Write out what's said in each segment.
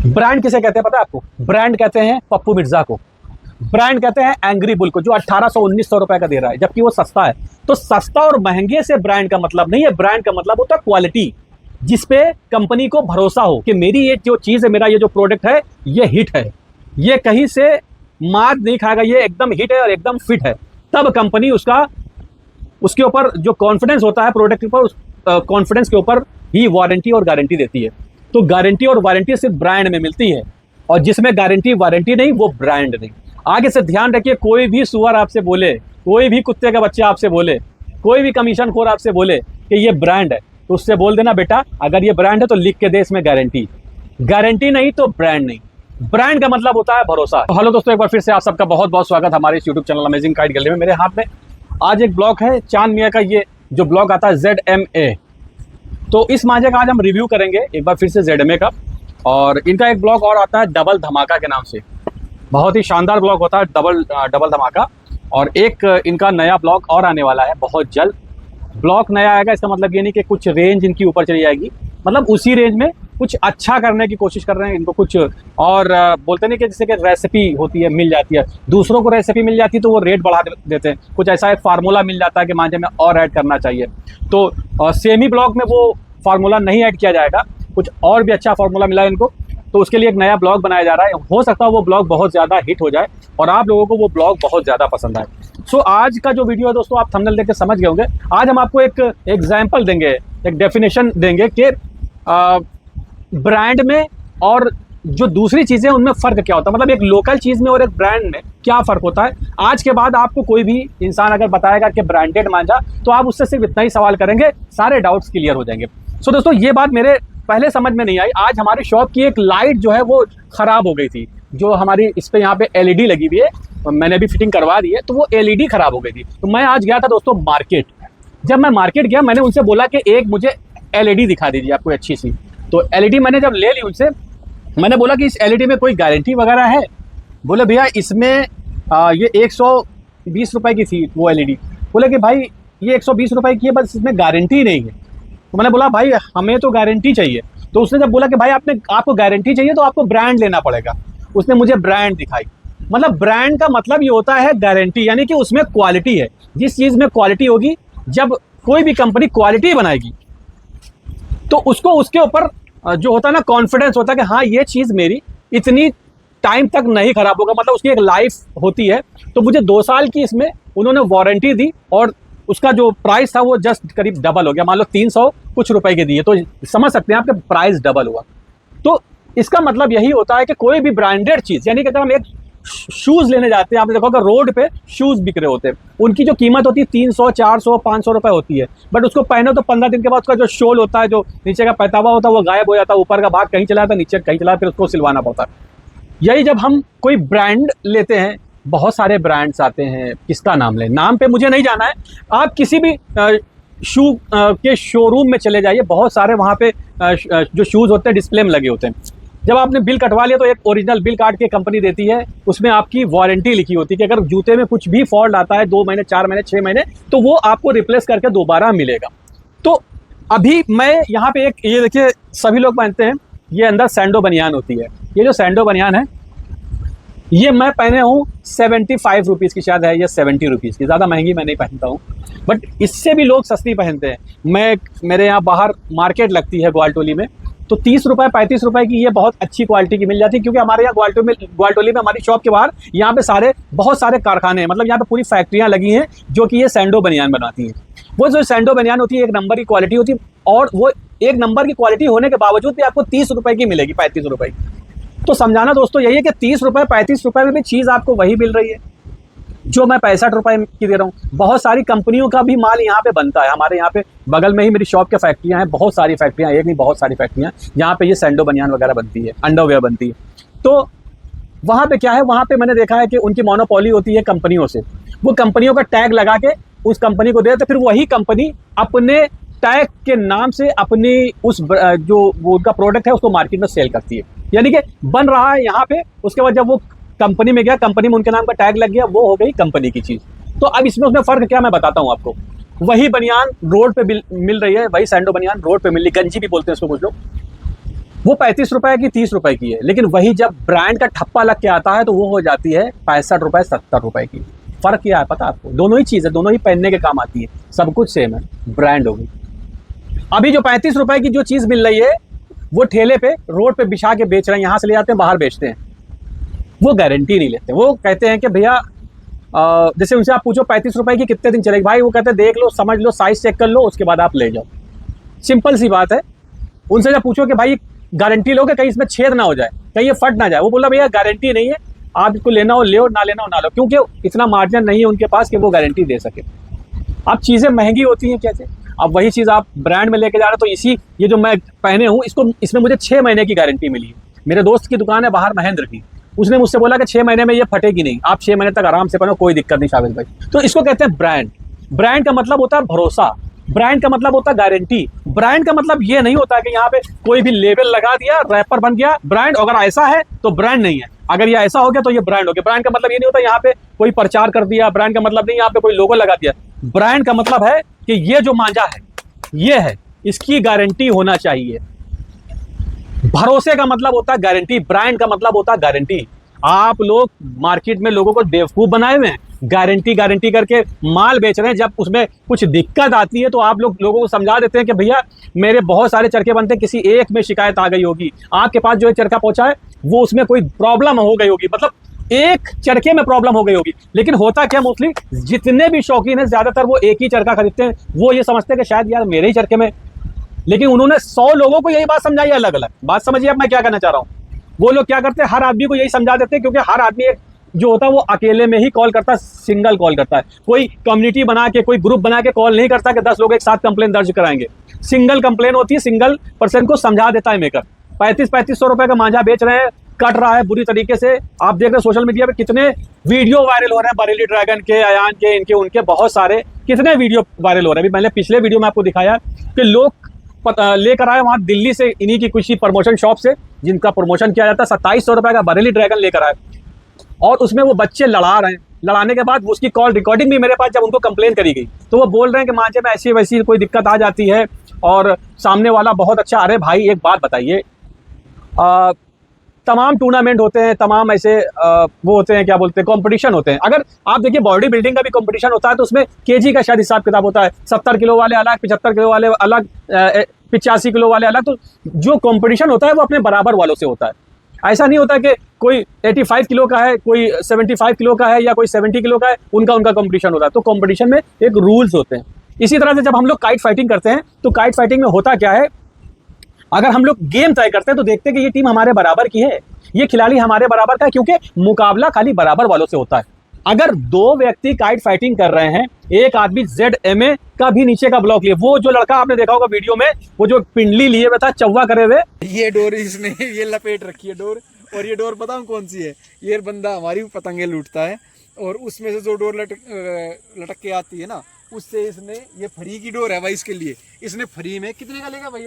Brand किसे कहते हैं पता है आपको? ब्रांड कहते हैं पप्पू मिर्जा को, ब्रांड कहते हैं एंग्री बुल को, जो 1800-1900 रुपए का दे रहा है जबकि वो सस्ता है। तो सस्ता और महंगे से ब्रांड का मतलब नहीं है, ब्रांड का मतलब होता है क्वालिटी, जिसपे कंपनी को भरोसा हो कि मेरी ये जो चीज है, मेरा ये जो प्रोडक्ट है ये हिट है, ये कहीं से मात नहीं खाएगा, ये एकदम हिट है और एकदम फिट है। तब कंपनी उसके ऊपर जो कॉन्फिडेंस होता है प्रोडक्ट के ऊपर, उस कॉन्फिडेंस के ऊपर ही वारंटी और गारंटी देती है। तो गारंटी और वारंटी सिर्फ ब्रांड में मिलती है, और जिसमें गारंटी वारंटी नहीं वो ब्रांड नहीं। आगे से ध्यान रखिए, कोई भी सुअर आपसे बोले, कोई भी कुत्ते का बच्चा आपसे बोले, कोई भी कमीशन खोर आपसे बोले कि ये ब्रांड है, तो उससे बोल देना बेटा अगर ये ब्रांड है तो लिख के दे इसमें गारंटी, गारंटी नहीं तो ब्रांड नहीं। ब्रांड का मतलब होता है भरोसा। तो हेलो दोस्तों, एक बार फिर से आप सबका बहुत बहुत स्वागत हमारे इस YouTube channel amazing kite gallery में। मेरे हाथ में आज एक ब्लॉग है चांद मियाँ का, ये जो ब्लॉग आता है ZMA। तो इस मांझे का आज हम रिव्यू करेंगे एक बार फिर से ZMA का, और इनका एक ब्लॉग और आता है डबल धमाका के नाम से। बहुत ही शानदार ब्लॉग होता है डबल धमाका। और एक इनका नया ब्लॉग और आने वाला है बहुत जल्द। ब्लॉग नया आएगा इसका मतलब ये नहीं कि कुछ रेंज इनकी ऊपर चली जाएगी, मतलब उसी रेंज में कुछ अच्छा करने की कोशिश कर रहे हैं। इनको कुछ और बोलते नहीं कि जैसे कि रेसिपी होती है मिल जाती है, दूसरों को रेसिपी मिल जाती है तो वो रेट बढ़ा देते हैं। कुछ ऐसा एक फार्मूला मिल जाता है कि मांझे में और ऐड करना चाहिए, तो सेम ही ब्लॉग में वो फार्मूला नहीं ऐड किया जाएगा, कुछ और भी अच्छा फार्मूला मिला है इनको, तो उसके लिए एक नया ब्लॉग बनाया जा रहा है। हो सकता है वो ब्लॉग बहुत ज़्यादा हिट हो जाए और आप लोगों को वो ब्लॉग बहुत ज़्यादा पसंद आए। सो आज का जो वीडियो है दोस्तों, आप थंबनेल देख के समझ गए होंगे। आज हम आपको एक एग्जाम्पल देंगे, एक डेफिनेशन देंगे कि ब्रांड में और जो दूसरी चीज़ें उनमें फ़र्क क्या होता है, मतलब एक लोकल चीज़ में और एक ब्रांड में क्या फ़र्क होता है। आज के बाद आपको कोई भी इंसान अगर बताएगा कि ब्रांडेड मांझा, तो आप उससे सिर्फ इतना ही सवाल करेंगे, सारे डाउट्स क्लियर हो जाएंगे। सो दोस्तों, ये बात मेरे पहले समझ में नहीं आई। आज हमारी शॉप की एक लाइट जो है वो ख़राब हो गई थी, जो हमारी इस पे यहाँ पे LED लगी हुई है, मैंने अभी फिटिंग करवा दी है, तो वो LED ख़राब हो गई थी। तो मैं आज गया था दोस्तों मार्केट। जब मैं मार्केट गया, मैंने उनसे बोला कि एक मुझे LED दिखा दीजिए आपको अच्छी सी। तो LED मैंने जब ले ली उनसे, मैंने बोला कि इस LED में कोई गारंटी वगैरह है? बोले भैया इसमें ये 120 रुपए की थी वो LED। बोले कि भाई ये 120 रुपए की है, बस इसमें गारंटी नहीं है। तो मैंने बोला भाई हमें तो गारंटी चाहिए। तो उसने जब बोला कि भाई आपको गारंटी चाहिए तो आपको ब्रांड लेना पड़ेगा, उसने मुझे ब्रांड दिखाई। मतलब ब्रांड का मतलब ये होता है गारंटी, यानी कि उसमें क्वालिटी है। जिस चीज़ में क्वालिटी होगी, जब कोई भी कंपनी क्वालिटी बनाएगी तो उसको उसके ऊपर जो होता है ना कॉन्फिडेंस होता है कि हाँ ये चीज़ मेरी इतनी टाइम तक नहीं खराब होगा, मतलब उसकी एक लाइफ होती है। तो मुझे 2 साल की इसमें उन्होंने वारंटी दी, और उसका जो प्राइस था वो जस्ट करीब डबल हो गया। मान लो 300 कुछ रुपए के दिए, तो समझ सकते हैं आपके प्राइस डबल हुआ। तो इसका मतलब यही होता है कि कोई भी ब्रांडेड चीज़, यानी कि अगर हम एक शूज़ लेने जाते हैं, आपने देखा होगा रोड पे शूज़ बिक रहे होते हैं, उनकी जो कीमत होती है 300, 400, 500 रुपए होती है, बट उसको पहनो तो 15 दिन के बाद उसका जो शोल होता है, जो नीचे का पैतावा होता है, वो गायब हो जाता है, ऊपर का भाग कहीं चला जाता है, नीचे कहीं चला, फिर उसको सिलवाना पड़ता है। यही जब हम कोई ब्रांड लेते हैं, बहुत सारे ब्रांड्स आते हैं, किसका नाम लें, नाम पे मुझे नहीं जाना है। आप किसी भी शू के शोरूम में चले जाइए, बहुत सारे वहाँ पे जो शूज़ होते हैं डिस्प्ले में लगे होते हैं। जब आपने बिल कटवा लिया तो एक ओरिजिनल बिल काट के कंपनी देती है, उसमें आपकी वारंटी लिखी होती है कि अगर जूते में कुछ भी फॉल्ट आता है 2 महीने, 4 महीने, 6 महीने, तो वो आपको रिप्लेस करके दोबारा मिलेगा। तो अभी मैं यहाँ पे एक, ये देखिए सभी लोग पहनते हैं, ये अंदर सैंडो बनियान होती है। ये जो सैंडो बनियान है, ये मैं पहने हूँ 75 रुपीज़ की, शायद है ये 70 रुपीज़ की, ज़्यादा महंगी मैं नहीं पहनता हूँ, बट इससे भी लोग सस्ती पहनते हैं। मेरे यहाँ बाहर मार्केट लगती है ग्वालटोली में, तो 30 रुपये 35 रुपये की ये बहुत अच्छी क्वालिटी की मिल जाती है, क्योंकि हमारे यहाँ ग्वालटोली में हमारी शॉप के बाहर यहाँ पे बहुत सारे कारखाने हैं, मतलब यहाँ पे पूरी फैक्ट्रियाँ लगी हैं जो कि ये सैंडो बनियान बनाती हैं। वो जो सैंडो बनियान होती है एक नंबर की क्वालिटी होती है, और वो एक नंबर की क्वालिटी होने के बावजूद भी आपको 30 रुपये की मिलेगी, 35 रुपये की। तो समझाना दोस्तों यही है कि 30 रुपये 35 रुपये में भी चीज़ आपको वही मिल रही है जो मैं 65 रुपये की दे रहा हूँ। बहुत सारी कंपनियों का भी माल यहाँ पे बनता है। हमारे यहाँ पे बगल में ही मेरी शॉप के फैक्ट्रियाँ हैं, बहुत सारी फैक्ट्रियाँ, एक नहीं बहुत सारी फैक्ट्रियाँ, जहाँ पे ये सैंडो बनियान वगैरह बनती है, अंडरवेयर बनती है। तो वहाँ पे क्या है, वहाँ पे मैंने देखा है कि उनकी मोनोपोली होती है कंपनियों से। वो कंपनियों का टैग लगा के उस कंपनी को दे देते, फिर वही कंपनी अपने टैग के नाम से अपनी उस जो वो उनका प्रोडक्ट है उसको मार्केट में सेल करती है। यानी कि बन रहा है यहाँ पे, उसके बाद जब वो कंपनी में गया, कंपनी में उनके नाम का टैग लग गया, वो हो गई कंपनी की चीज़। तो अब इसमें उसमें फ़र्क क्या, मैं बताता हूँ आपको। वही बनियान रोड पे मिल रही है, वही सैंडो बनियान रोड पे मिल रही, गंजी भी बोलते हैं इसको कुछ लोग। वो 35 रुपए की 30 रुपए की है, लेकिन वही जब ब्रांड का ठप्पा लग के आता है तो वो हो जाती है 65 रुपए 70 रुपए की। फर्क क्या है पता है आपको? दोनों ही चीज़ है, दोनों ही पहनने के काम आती है, सब कुछ सेम है, ब्रांड होगी। अभी जो 35 रुपए की जो चीज़ मिल रही है वो ठेले पे रोड पे बिछा के बेच रहे हैं, यहाँ से ले जाते हैं बाहर बेचते हैं, वो गारंटी नहीं लेते। वो कहते हैं कि भैया जैसे उनसे आप पूछो 35 रुपए की कितने दिन चलेगी, भाई वो कहते हैं देख लो, समझ लो, साइज चेक कर लो, उसके बाद आप ले जाओ। सिंपल सी बात है। उनसे जब पूछो कि भाई गारंटी लोगे, कहीं इसमें छेद ना हो जाए, कहीं ये फट ना जाए, वो बोला भैया गारंटी नहीं है, आप इसको लेना हो ले, ना लेना हो ना लो, क्योंकि इतना मार्जिन नहीं है उनके पास कि वो गारंटी दे सके। अब चीज़ें महंगी होती हैं कैसे? अब वही चीज़ आप ब्रांड में लेके जा रहे हो, तो इसी ये जो मैं पहने हूँ इसको, इसमें मुझे 6 महीने की गारंटी मिली है। मेरे दोस्त की दुकान है बाहर महेंद्र की, उसने मुझसे बोला कि 6 महीने में ये फटेगी नहीं, आप 6 महीने तक आराम से पहनो, कोई दिक्कत नहीं शाबिश भाई। तो इसको कहते हैं ब्रांड। ब्रांड का मतलब होता है भरोसा, ब्रांड का मतलब होता है गारंटी। ब्रांड का मतलब ये नहीं होता है कि यहाँ पे कोई भी लेबल लगा दिया, रैपर बन गया ब्रांड, अगर ऐसा है तो ब्रांड नहीं है, अगर ये ऐसा हो गया तो ये ब्रांड हो गया। ब्रांड का मतलब ये नहीं होता यहाँ पे कोई प्रचार कर दिया, ब्रांड का मतलब नहीं यहाँ पे कोई लोगो लगा दिया। ब्रांड का मतलब है कि ये जो मांझा है ये है, इसकी गारंटी होना चाहिए। भरोसे का मतलब होता है गारंटी, ब्रांड का मतलब होता है गारंटी। आप लोग मार्केट में लोगों को बेवकूफ बनाए हुए हैं, गारंटी गारंटी करके माल बेच रहे हैं। जब उसमें कुछ दिक्कत आती है तो आप लोगों को समझा देते हैं कि भैया मेरे बहुत सारे चरखे बनते हैं, किसी एक में शिकायत आ गई होगी, आपके पास जो चरखा पहुंचा है वो उसमें कोई प्रॉब्लम हो गई होगी, मतलब एक चरखे में प्रॉब्लम हो गई होगी। लेकिन होता क्या, मोस्टली जितने भी शौकीन है ज्यादातर वो एक ही चरखा खरीदते हैं, वो ये समझते हैं कि शायद यार मेरे ही चरखे में, लेकिन उन्होंने 100 लोगों को यही बात समझाई अलग अलग। बात समझिए अब मैं क्या कहना चाह रहा हूँ। वो लोग क्या करते हैं, हर आदमी को यही समझा देते हैं, क्योंकि हर आदमी एक जो होता है वो अकेले में ही कॉल करता है, सिंगल कॉल करता है। कोई कम्युनिटी बना के, कोई ग्रुप बना के कॉल नहीं करता कि 10 लोग एक साथ कंप्लेन दर्ज कराएंगे। सिंगल कंप्लेन होती है, सिंगल पर्सन को समझा देता है मेकर। 3500 रुपए का मांझा बेच रहे हैं, कट रहा है बुरी तरीके से। आप देख रहे हैं सोशल मीडिया पे कितने वीडियो वायरल हो रहे हैं, बरेली ड्रैगन के, अयान के, इनके उनके बहुत सारे कितने वीडियो वायरल हो रहे हैं। अभी मैंने पिछले वीडियो में आपको दिखाया कि लोग लेकर आए वहां दिल्ली से, इन्हीं की कुछ प्रमोशन शॉप से, जिनका प्रमोशन किया जाता है, 2700 रुपए का बरेली ड्रैगन लेकर आए, और उसमें वो बच्चे लड़ा रहे हैं। लड़ाने के बाद उसकी कॉल रिकॉर्डिंग भी मेरे पास, जब उनको कंप्लेन करी गई तो वो बोल रहे हैं कि मांझे में ऐसी वैसी कोई दिक्कत आ जाती है, और सामने वाला बहुत अच्छा। अरे भाई एक बात बताइए, तमाम टूर्नामेंट होते हैं, तमाम ऐसे वो होते हैं, क्या बोलते हैं, कंपटीशन होते हैं। अगर आप देखिए बॉडी बिल्डिंग का भी कंपटीशन होता है तो उसमें केजी का शायद हिसाब किताब होता है, 70 किलो वाले अलग, 75 किलो वाले अलग, 85 किलो वाले अलग। तो जो कंपटीशन होता है वो अपने बराबर वालों से होता है। ऐसा नहीं होता कि कोई 85 किलो का है, कोई 75 किलो का है, या कोई 70 किलो का है, उनका कंपटीशन होता है। तो कंपटीशन में एक रूल्स होते हैं। इसी तरह से जब हम लोग काइट फाइटिंग करते हैं तो काइट फाइटिंग में होता क्या है, अगर हम लोग गेम तय करते हैं तो देखते हैं कि ये टीम हमारे बराबर की है, ये खिलाड़ी हमारे बराबर का है, क्योंकि मुकाबला खाली बराबर वालों से होता है। अगर 2 व्यक्ति काइट फाइटिंग कर रहे हैं, एक आदमी ZMA का भी नीचे का ब्लॉक लिए, वो जो लड़का आपने देखा होगा वीडियो में, वो जो पिंडली लिए हुए था, चौवा करे हुए, ये डोर इसने ये लपेट रखी है डोर। और ये डोर बताऊं कौन सी है? ये बंदा हमारी पतंगे लूटता है, और उसमें से जो डोर लटक के आती है ना, उससे इसने, ये फ्री की डोर है भाई, इसके लिए इसने फ्री में कितने का लेगा भाई?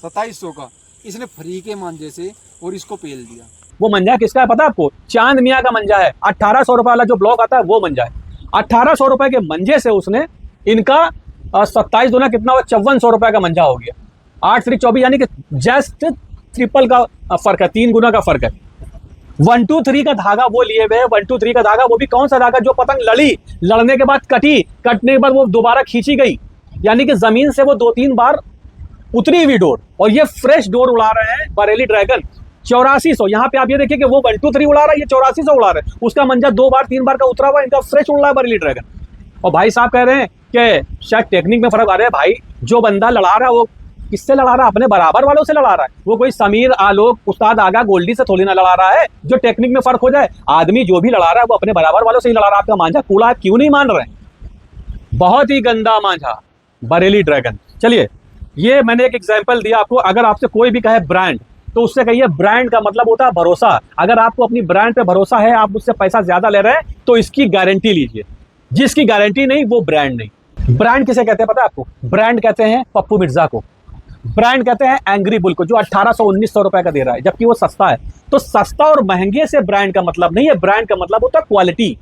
2700 का इसने फ्री के मांझे से और इसको पेल दिया। वो मंजा किसका है पता है आपको? चांद मियाँ का मंजा है। 1800 रुपए वाला जो ब्लॉक आता है वो मंजा है। 1800 रुपए के मंजे से उसने इनका 27 दूना कितना हुआ, 5400 रुपए का मंजा हो गया। 8 3 24, यानी कि जस्ट ट्रिपल का फर्क है, 3 गुना का फर्क है। 1 2 3 का धागा वो लिए हुए, 1 2 3 का धागा, वो भी कौन सा धागा? जो पतंग लड़ी, लड़ने के बाद कटी, कटने के बाद वो दोबारा खींची गई, यानी कि जमीन से वो 2-3 बार उतरी हुई डोर। और ये फ्रेश डोर उड़ा रहे हैं बरेली ड्रैगन। 8400, यहाँ पे आप ये देखिए कि वो 1 2 3 उड़ा रहा है, ये 8400 उड़ा रहे हैं। उसका मंजा 2 बार 3 बार का उतरा हुआ, इनका फ्रेश उड़ रहा है बरेली ड्रैगन। और भाई साहब कह रहे हैं कि शायद टेक्निक में फर्क आ रहा है। भाई जो बंदा लड़ा रहा है वो किससे लड़ा रहा है? अपने बराबर वालों से लड़ा रहा है। वो कोई समीर, आलोक, उस्ताद आगा, गोल्डी से थोड़ी ना लड़ा रहा है जो टेक्निक में फर्क हो जाए। आदमी जो भी लड़ा रहा है वो अपने बराबर वालों से ही लड़ा रहा है। आपका मांझा कूड़ा, आप क्यों नहीं मान रहे हैं? बहुत ही गंदा मांझा बरेली ड्रैगन। चलिए, ये मैंने एक एग्जाम्पल दिया आपको। अगर आपसे कोई भी कहे ब्रांड, तो उससे कहिए ब्रांड का मतलब होता है भरोसा। अगर आपको अपनी ब्रांड पे भरोसा है, आप मुझसे पैसा ज्यादा ले रहे हैं, तो इसकी गारंटी लीजिए। जिसकी गारंटी नहीं वो ब्रांड नहीं। ब्रांड किसे कहते हैं पता है आपको? ब्रांड कहते हैं पप्पू मिर्जा को। ब्रांड कहते हैं एंग्री बुल को, जो 1800-1900 रुपए का दे रहा है, जबकि वो सस्ता है। तो सस्ता और महंगे से ब्रांड का मतलब नहीं है। ब्रांड का मतलब होता है क्वालिटी,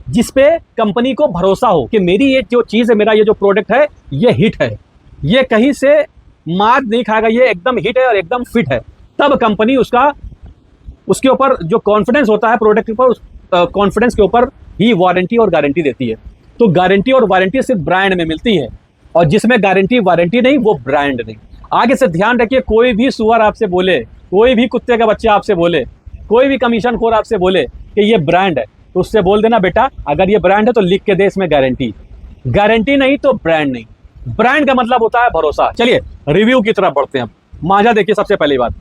जिसपे कंपनी को भरोसा हो कि मेरी ये जो चीज है, मेरा ये जो प्रोडक्ट है, ये हिट है, ये कहीं से मात नहीं खाएगा, ये एकदम हिट है और एकदम फिट है, तब कंपनी उसके ऊपर जो कॉन्फिडेंस होता है प्रोडक्ट के ऊपर, उस कॉन्फिडेंस के ऊपर ही वारंटी और गारंटी देती है। तो गारंटी और वारंटी सिर्फ ब्रांड में मिलती है, और जिसमें गारंटी वारंटी नहीं वो ब्रांड नहीं। आगे से ध्यान रखिए, कोई भी सुअर आपसे बोले, कोई भी कुत्ते का बच्चा आपसे बोले, कोई भी कमीशन खोर आपसे बोले कि ये ब्रांड है, तो उससे बोल देना बेटा अगर ये ब्रांड है तो लिख के दे इसमें गारंटी, गारंटी नहीं तो ब्रांड नहीं। ब्रांड का मतलब होता है भरोसा। चलिए रिव्यू की तरफ बढ़ते हैं। मांझा देखिए, सबसे पहली बात,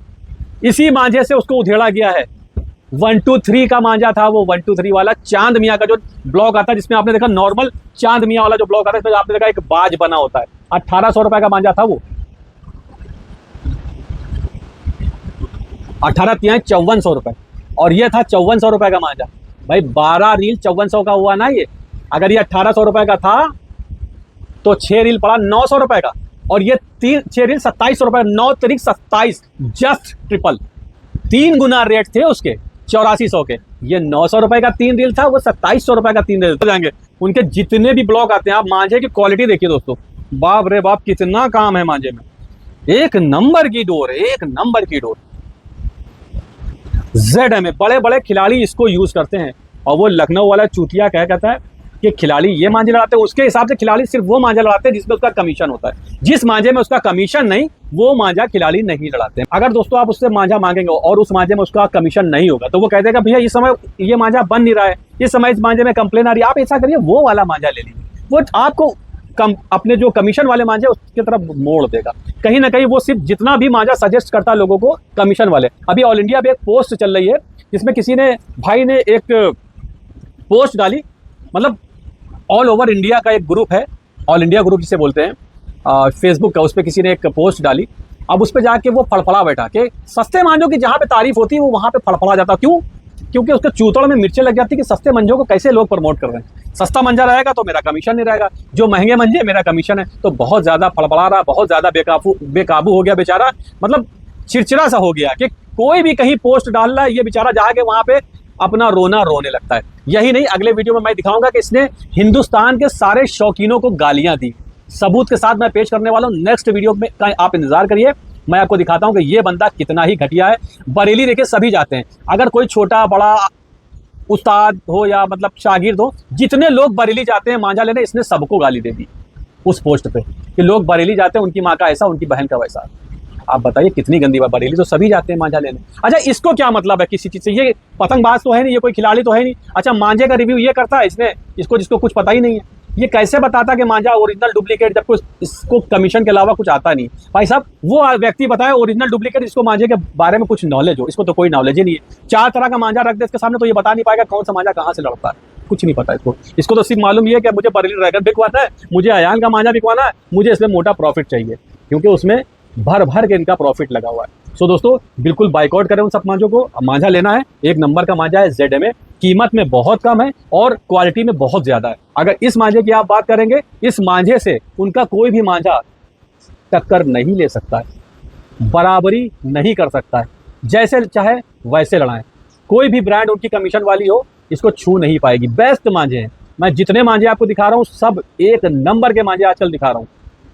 इसी मांझे से उसको उधेड़ा गया है। 1 2 3 का मांझा था वो, 1 2 3 वाला चांद मियाँ का जो ब्लॉग आता है, जिसमें आपने देखा नॉर्मल चांद मियाँ वाला जो ब्लॉग आता है, इसमें आपने देखा एक बाज बना होता है। 1800 रुपए का मांझा था वो, 18 तिहाई 5400 रुपए, और ये था 5400 रुपए का मांझा। भाई 12 रील 5400 का हुआ ना ये। अगर ये 1800 रुपए का था तो 6 रील पड़ा 900 रुपए का, और ये 6 रील 2700 रुपए, 9 तरीक 27, जस्ट ट्रिपल, 3 गुना रेट थे उसके 8400 के। ये 900 रुपए का 3 रील था, वो 2700 रुपए का 3 रील जाएंगे। उनके जितने भी ब्लॉग आते हैं, आप मांझे की क्वालिटी देखिए दोस्तों, बाप रे बाप कितना काम है मांझे में। एक नंबर की डोर, एक नंबर की डोर। ZM में बड़े बड़े खिलाड़ी इसको यूज करते हैं, और वो लखनऊ वाला चूतिया कहता है कि खिलाड़ी ये मांझे लड़ाते हैं, उसके हिसाब से खिलाड़ी सिर्फ वो मांझा लड़ाते हैं जिसमें उसका कमीशन होता है। जिस मांझे में उसका कमीशन नहीं, वो मांझा खिलाड़ी नहीं लड़ाते हैं। अगर दोस्तों आप उससे मांझा मांगेंगे और उस मांझे में उसका कमीशन नहीं होगा, तो वो कह देगा भैया इस समय ये मांझा बन नहीं रहा है, इस समय इस मांझे में कंप्लेन आ रही है, आप ऐसा करिए वो वाला मांझा ले लीजिए। वो आपको अपने जो कमीशन वाले मांझे उसकी तरफ मोड़ देगा। कहीं ना कहीं वो सिर्फ जितना भी मांझा सजेस्ट करता है लोगों को कमीशन वाले। अभी ऑल इंडिया पे एक पोस्ट चल रही है जिसमें किसी ने, भाई ने एक पोस्ट डाली, मतलब ऑल ओवर इंडिया का एक ग्रुप है, ऑल इंडिया ग्रुप जिसे बोलते हैं फेसबुक का, उस पर किसी ने एक पोस्ट डाली। अब उस पर जाके वो फड़फड़ा बैठा कि सस्ते मांझों की जहाँ पे तारीफ होती है वो वहाँ पे फड़फड़ा जाता। क्यों? क्योंकि उसके चूतड़ में मिर्चें लग जाती कि सस्ते मंजों को कैसे लोग प्रमोट कर रहे हैं। सस्ता मंजा रहेगा तो मेरा कमीशन नहीं रहेगा, जो महंगे मंजे मेरा कमीशन है। तो बहुत ज़्यादा फड़फड़ा रहा, बहुत ज़्यादा बेकाबू हो गया बेचारा, मतलब चिड़चिड़ा सा हो गया कि कोई भी कहीं पोस्ट डाल रहा है, ये बेचारा जाके वहाँ पे अपना रोना रोने लगता है। यही नहीं, अगले वीडियो में मैं दिखाऊंगा कि इसने हिंदुस्तान के सारे शौकीनों को गालियाँ दी, सबूत के साथ मैं पेश करने वाला हूँ। नेक्स्ट वीडियो में आप इंतजार करिए, मैं आपको दिखाता हूँ कि ये बंदा कितना ही घटिया है। बरेली देखिए सभी जाते हैं, अगर कोई छोटा बड़ा उस्ताद हो या मतलब शागिर्द हो, जितने लोग बरेली जाते हैं मांझा लेने, इसने सबको गाली दे दी उस पोस्ट पे कि लोग बरेली जाते हैं, उनकी माँ का ऐसा, उनकी बहन का वैसा। आप बताइए कितनी गंदी बात। बरेली तो सभी जाते हैं मांझा लेने। अच्छा इसको क्या मतलब है किसी चीज़ से? ये पतंगबाज तो है नहीं, ये कोई खिलाड़ी तो है नहीं। अच्छा मांझे का रिव्यू ये करता है इसने, इसको जिसको कुछ पता ही नहीं है, ये कैसे बताता कि मांझा ओरिजिनल डुप्लीकेट, जब कुछ इसको कमीशन के अलावा कुछ आता नहीं। भाई साहब वो व्यक्ति बताए ओरिजिनल डुप्लीकेट, इसको मांझे के बारे में कुछ नॉलेज हो, इसको तो कोई नॉलेज ही नहीं है। 4 तरह का मांझा रख दे इसके सामने तो ये बता नहीं पाएगा कौन सा मांझा कहाँ से लड़ता है, कुछ नहीं पता इसको। इसको तो सिर्फ मालूम ये है कि मुझे बरेली ड्रैगन बिकवाना है, मुझे अयान का मांझा बिकवाना है, मुझे इसमें मोटा प्रॉफिट चाहिए, क्योंकि उसमें भर भर के इनका प्रॉफिट लगा हुआ है। सो दोस्तों बिल्कुल बाइकआउट करें उन सब मांझों को। मांझा लेना है, एक नंबर का मांझा है ZM, कीमत में बहुत कम है और क्वालिटी में बहुत ज्यादा है। अगर इस मांझे की आप बात करेंगे, इस मांझे से उनका कोई भी मांझा टक्कर नहीं ले सकता है, बराबरी नहीं कर सकता है, जैसे चाहे वैसे लड़ाएं। कोई भी ब्रांड उनकी कमीशन वाली हो इसको छू नहीं पाएगी। बेस्ट मांझे हैं, मैं जितने मांझे आपको दिखा रहा हूँ सब एक नंबर के मांझे आजकल दिखा रहा हूँ,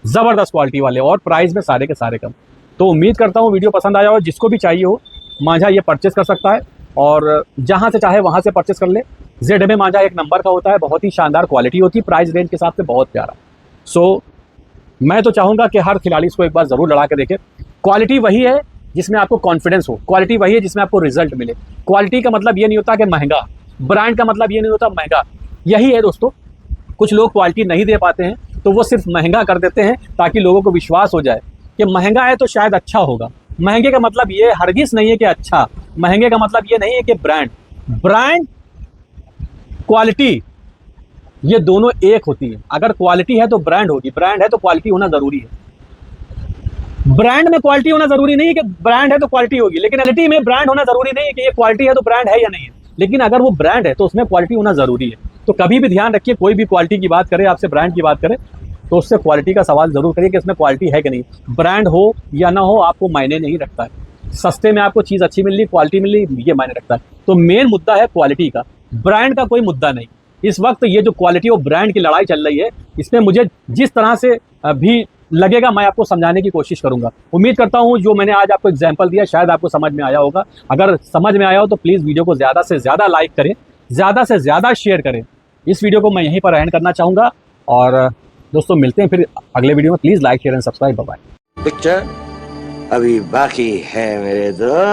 जबरदस्त क्वालिटी वाले और प्राइस में सारे के सारे कम। तो उम्मीद करता हूँ वीडियो पसंद आया हो, जिसको भी चाहिए हो मांझा ये परचेस कर सकता है, और जहाँ से चाहे वहाँ से परचेस कर ले। ZM मांझा एक नंबर का होता है, बहुत ही शानदार क्वालिटी होती है, प्राइस रेंज के हिसाब से बहुत प्यारा। सो मैं तो चाहूँगा कि हर खिलाड़ी इसको एक बार ज़रूर लड़ा के देखे। क्वालिटी वही है जिसमें आपको कॉन्फिडेंस हो, क्वालिटी वही है जिसमें आपको रिजल्ट मिले। क्वालिटी का मतलब ये नहीं होता कि महंगा, ब्रांड का मतलब ये नहीं होता महंगा। यही है दोस्तों, कुछ लोग क्वालिटी नहीं दे पाते हैं तो वो सिर्फ महंगा कर देते हैं ताकि लोगों को विश्वास हो जाए कि महंगा है तो शायद अच्छा होगा। महंगे का मतलब ये हरगिज नहीं है कि अच्छा, महंगे का मतलब ये नहीं है कि ब्रांड क्वालिटी ये दोनों एक होती है। अगर क्वालिटी है तो ब्रांड होगी, ब्रांड है तो क्वालिटी होना जरूरी है। ब्रांड में क्वालिटी होना जरूरी नहीं है कि ब्रांड है तो क्वालिटी होगी, लेकिन क्वालिटी में ब्रांड होना जरूरी नहीं है कि ये क्वालिटी है तो ब्रांड है या नहीं है। लेकिन अगर वो ब्रांड है तो उसमें क्वालिटी होना जरूरी है। तो कभी भी ध्यान रखिए, कोई भी क्वालिटी की बात करे, आपसे ब्रांड की बात करे, तो उससे क्वालिटी का सवाल जरूर करिए कि इसमें क्वालिटी है कि नहीं। ब्रांड हो या ना हो आपको मायने नहीं रखता है, सस्ते में आपको चीज़ अच्छी मिल रही, क्वालिटी मिल रही, ये मायने रखता है। तो मेन मुद्दा है क्वालिटी का, ब्रांड का कोई मुद्दा नहीं। इस वक्त ये जो क्वालिटी और ब्रांड की लड़ाई चल रही है, इसमें मुझे जिस तरह से भी लगेगा मैं आपको समझाने की कोशिश करूंगा। उम्मीद करता हूं जो मैंने आज आपको एग्जांपल दिया शायद आपको समझ में आया होगा। अगर समझ में आया हो तो प्लीज़ वीडियो को ज़्यादा से ज़्यादा लाइक करें, ज़्यादा से ज़्यादा शेयर करें। इस वीडियो को मैं यहीं पर एंड करना चाहूँगा और दोस्तों मिलते हैं फिर अगले वीडियो में। Please like share and subscribe. Bye. Picture अभी बाकी है मेरे दोस्त।